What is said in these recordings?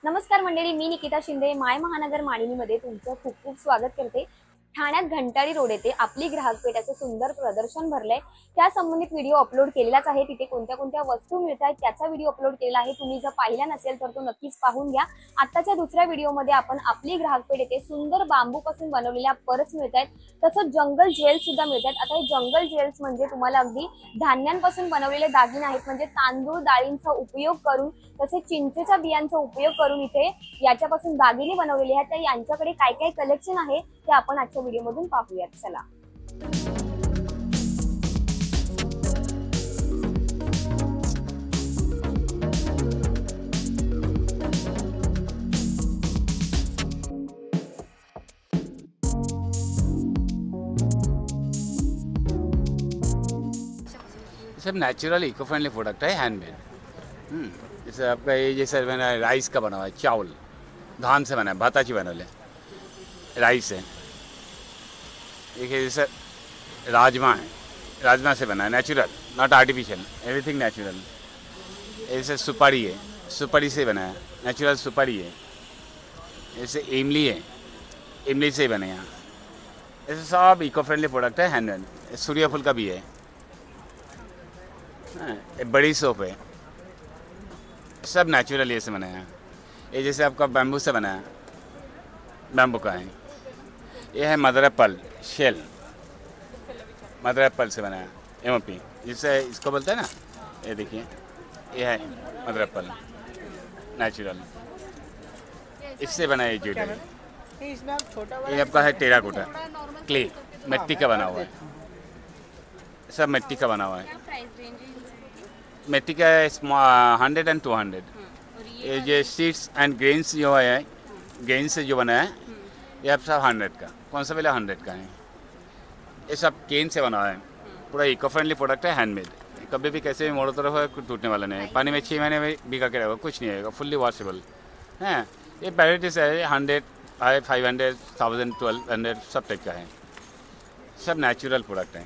नमस्कार मंडळी, मी निकिता शिंदे माय महानगर मानिनीमध्ये तुमचं खूप खूप स्वागत करते। ठाण्यात घंटाळी रोड येथे आपली ग्राहक पेठ असं सुंदर प्रदर्शन भरलंय। त्या संबंधित व्हिडिओ अपलोड केलेलाच आहे। तिथे कोणत्या कोणत्या वस्तू मिळतात त्याचा व्हिडिओ अपलोड केलेला आहे। तुम्ही जर पाहिला नसेल तर तो नक्कीच पाहून घ्या। आताच्या दुसऱ्या व्हिडिओमध्ये आपण आपली ग्राहक पेठ येथे सुंदर बांबूपासून बनवलेल्या पर्स मिळतात, तसंच जंगल ज्वेल्स सुद्धा मिळतात। आता हे जंगल ज्वेल्स म्हणजे तुम्हाला अगदी धान्यांपासून बनवलेले दागिने आहेत, म्हणजे तांदूळ डाळींचा उपयोग करून तसेच चिंचेच्या बियांचा उपयोग करून इथे याच्यापासून दागिने बनवलेले आहेत। तर यांच्याकडे काय काय कलेक्शन आहे ते आपण आजच्या व्हिडिओमधून पाहूयात। चला। सब नेचुरल इको फ्रेंडली प्रोडक्ट है, हैंडमेड। जैसे आपका ये जैसे बना है राइस का बना हुआ है, चावल धान से बना है, भाताची बनवले राइस है। देखिए जैसे राजमा है, राजमा से बना है, natural not artificial, everything natural. जैसे सुपारी है, सुपारी से बना है, नेचुरल सुपारी है। जैसे इमली है, इमली से बने हैं। ऐसे सब इको फ्रेंडली प्रोडक्ट है, हैंडमेड। सूर्यफूल का भी है। ये बड़ी सोप है, सब नेचुरल ये से बना है। ये जैसे आपका बैम्बू से बना है, बैम्बू का है। ये है mother apple shell, mother apple से बना है, एमओपी जिससे इसको बोलते हैं ना। ये देखिए, ये है मदर एप्पल नेचुरल, इससे बना है ज्वेलरी। ये आपका है टेराकोटा क्ले, मिट्टी का बना हुआ है, सब मिट्टी का बना हुआ है। मिट्टी का 100 एंड 200। ये जो सीड्स एंड ग्रेन्स जो है, ग्रेन से जो बना है, ये आप सब 100 का, कौन सा पहले 100 का है। ये सब केन से बना है, पूरा इको फ्रेंडली प्रोडक्ट है, हैंडमेड। कभी भी कैसे भी मोड़ो तरफ है, कुछ टूटने वाला नहीं है। पानी में 6 महीने में भिगा के रहेगा, कुछ नहीं आएगा, फुल्ली वॉशेबल है। ये वेराइटीज है, 100 है, 500, 1000, 1200 सब टाइप का है। सब नेचुरल प्रोडक्ट है।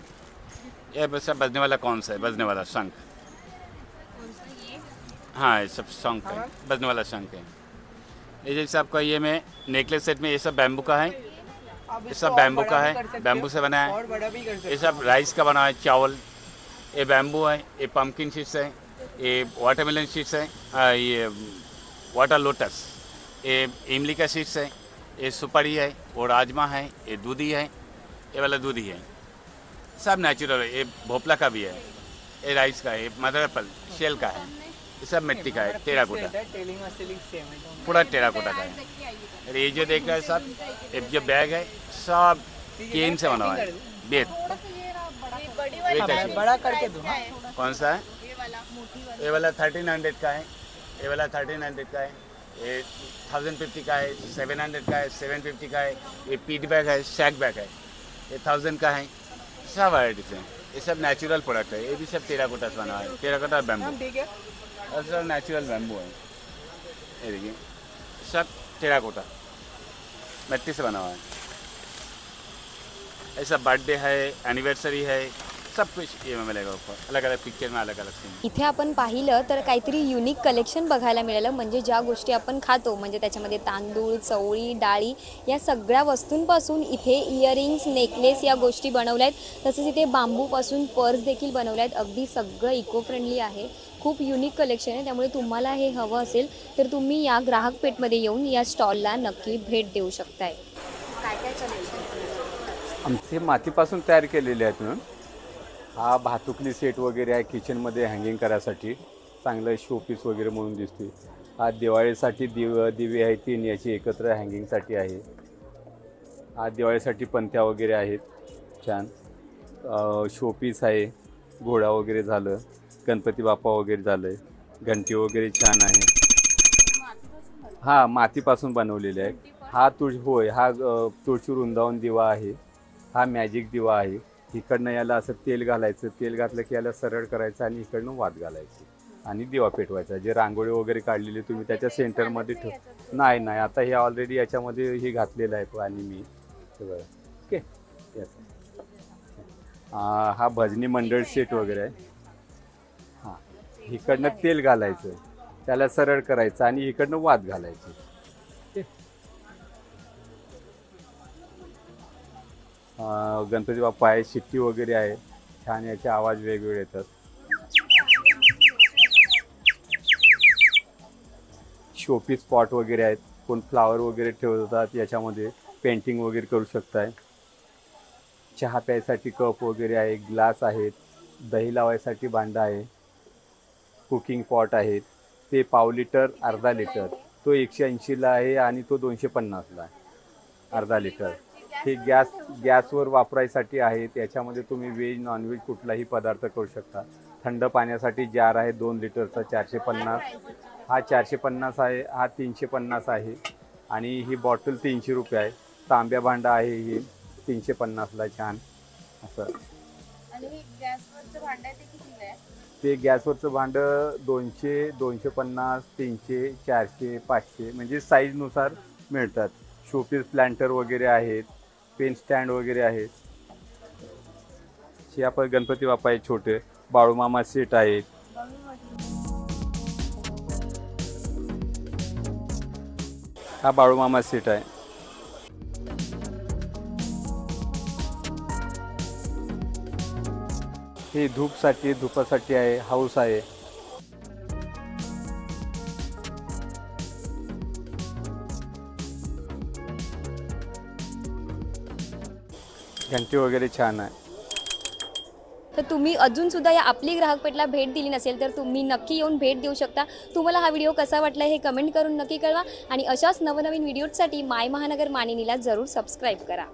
ये सब बजने वाला कौन सा है, बजने वाला शंख। हाँ, ये सब शंख है, बजने वाला शंख है। ये जैसे आपका ये में नेकलेस सेट में ये सब बैम्बू का है, ये सब बैम्बू का है, बैम्बू से बना है। ये सब राइस का बना है, चावल। ये बैम्बू है, ये पम्पकिन शीट्स है, ये वाटरमेलन शीट्स है, ये वाटर लोटस, ये इमली का शीट्स है, ये सुपारी है, वो राजमा है, ये दूधी है, ये वाला दूधी है। सब नेचुरल है। ये भोपला का भी है, ये राइस का है, ये मदर एप्पल शेल का है, ये सब मिट्टी का है, टेराकोटा, पूरा टेराकोटा का है। और ये जो देख रहा है सब, ये जो बैग है सब केन से बना हुआ है, बेत। बड़ा करके दो। कौन सा है? ये वाला 1300 का है, ये वाला 1300 का है, ये 1050 का है, 700 का है, 750 का है। ये पीट बैग है, शैक बैग है, ये 1000 का है। सब वैराइटीज हैं। ये सब नेचुरल प्रोडक्ट है। ये भी सब टेराकोटा से बना है, टेराकोटा बैम्बू, और सब नेचुरल बैम्बू है। ये देखिए, सब टेराकोटा मिट्टी से बना हुआ है। ऐसा बर्थडे है, एनिवर्सरी है, सब कुछ ये में मिलेगा ऊपर, अलग अलग पिक्चर में अलग अलग सीन। इथे आपण पाहिलं तर काहीतरी युनिक कलेक्शन बघायला मिळालं। म्हणजे ज्या गोष्टी आपण खातो, म्हणजे त्याच्यामध्ये तांदूळ, चवळी, डाळी या सगळ्या वस्तूंपासून इथे इयरिंग्स, नेकलेस या गोष्टी बनवल्या आहेत। तसेच इथे बांबूपासून पर्स देखील बनवल्या आहेत। अगदी सगळं इको फ्रेंडली आहे, खूप युनिक कलेक्शन आहे। त्यामुळे तुम्हाला हे हवं असेल तर तुम्ही या ग्राहक पेठमध्ये येऊन या स्टॉलला नक्की भेट देऊ शकताय। काय काय कलेक्शन आमचे मातीपासून तयार केलेले आहेत म्हणून हा भातुकली सेट वगैरे आहे, किचनमध्ये हँगिंग करायसाठी चांगलं शोपीस वगैरे म्हणून दिसते। हा दिवाळीसाठी दिवे आहेत 3 याची एकत्र हँगिंगसाठी आहे। हा दिवाळीसाठी पंत्या वगैरे आहेत, छान शोपीस आहे। घोडा वगैरे झालं, गणपती बाप्पा वगैरे झालं, घंटी वगैरे छान आहे। हा मातीपासून बनवलेले आहे। हा होय, हा तुळशी वृंदावन दिवा आहे, हा मॅजिक दिवा आहे। इकडनं याला असं तेल घालायचं, तेल घातलं की याला सरळ करायचं आणि इकडनं वात घालायची आणि दिवा पेटवायचा। जे रांगोळी वगैरे काढलेली तुम्ही त्याच्या सेंटरमध्ये ठेव। नाही, आता हे ऑलरेडी याच्यामध्ये हे घातलेलं आहे आणि मी ओके। हा भजनी मंडळ सेट वगैरे आहे। हां, इकडनं तेल घालायचं, त्याला सरळ करायचं आणि इकडनं वात घालायची. गणपती बाप्पा आहे, शिट्टी वगैरे आहे, छान याचे आवाज वेगवेगळे येतात. शोपीस पॉट वगैरे आहेत, कोण फ्लावर वगैरे ठेवतात, याच्यामध्ये पेंटिंग वगैरे करू शकताय. चहा प्यायसाठी कप वगैरे आहे, ग्लास आहेत, दही लावायसाठी भांडं आहे, कुकिंग पॉट आहेत. ते पाव लिटर अर्धा लिटर, तो 180ला आहे आणि तो 250ला आहे अर्धा लिटर. हे गॅसवर वापरायसाठी आहेत. याच्यामध्ये तुम्ही व्हेज नॉनव्हेज कुठलाही पदार्थ करू शकता. थंड पाण्यासाठी जार आहे 2 लिटरचा 450, हा 450 आहे, हा 350 आहे आणि ही बॉटल 300 रुपये आहे. तांब्या भांडा आहे ही 350ला छान असं. आणि गॅसवरचं भांडं ते कितीला आहे? ते गॅसवरचं भांडं 200, 250, 300, 400, 500 म्हणजे साईजनुसार मिळतात. शोपीस प्लांटर वगैरे आहेत, पेन स्टँड वगैरे आहेत. हे आपण गणपती बाप्पा आहेत छोटे, बाळूमामा सेट आहेत. हा बाळूमामा सेट आहे. हे धुपासाठी आहे, हाऊस आहे. घंटी वगैरे छान आहे. तर तुम्ही अजून सुद्धा या आपली ग्राहक पेठला भेट दिली नसेल तर तुम्ही नक्की येऊन भेट देऊ शकता. तुम्हाला हा व्हिडिओ कसा वाटला हे कमेंट करून नक्की कळवा आणि अशाच नवनवीन व्हिडिओसाठी माय महानगर मानिनीला जरूर सबस्क्राईब करा.